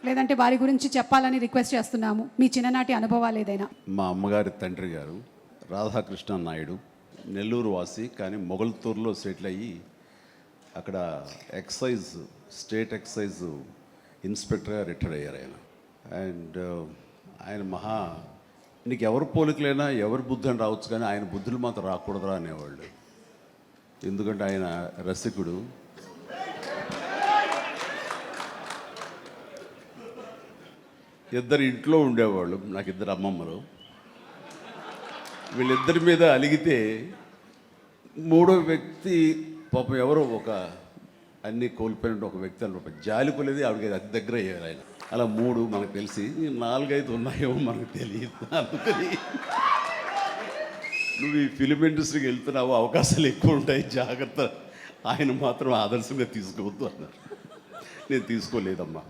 లేదంటే వారి గురించి చెప్పాలని రిక్వెస్ట్ చేస్తున్నాము. మీ చిన్ననాటి అనుభవాలు ఏదైనా. మా అమ్మగారి తండ్రి గారు రాధాకృష్ణ నాయుడు, నెల్లూరు వాసి, కానీ మొగల్తూరులో సెటిల్ అయ్యి అక్కడ స్టేట్ ఎక్సైజ్ ఇన్స్పెక్టర్గా రిటైర్ అయ్యారు ఆయన. అండ్ ఆయన నీకు ఎవరి పోలికలైనా ఎవరి బుద్ధి అని రావచ్చు, కానీ ఆయన బుద్ధులు మాత్రం రాకూడదురా అనేవాళ్ళు. ఎందుకంటే ఆయన రసికుడు. ఇద్దరు ఇంట్లో ఉండేవాళ్ళు, నాకు ఇద్దరు అమ్మమ్మలు. వీళ్ళిద్దరి మీద అలిగితే మూడో వ్యక్తి పాపం ఎవరో అన్నీ కోల్పోయిన ఒక వ్యక్తి అని జాలి కొలేది ఆవిడకి అతి దగ్గర అయ్యారు ఆయన. అలా 3 మనకు తెలిసి 4-5 ఉన్నాయేమో మనకు తెలియదు. అందుకని నువ్వు ఈ ఫిలిం ఇండస్ట్రీకి వెళ్తున్నావు, అవకాశాలు ఎక్కువ ఉంటాయి, జాగ్రత్త, ఆయన మాత్రం ఆదర్శంగా తీసుకోవద్దు అన్నారు. నేను తీసుకోలేదమ్మా.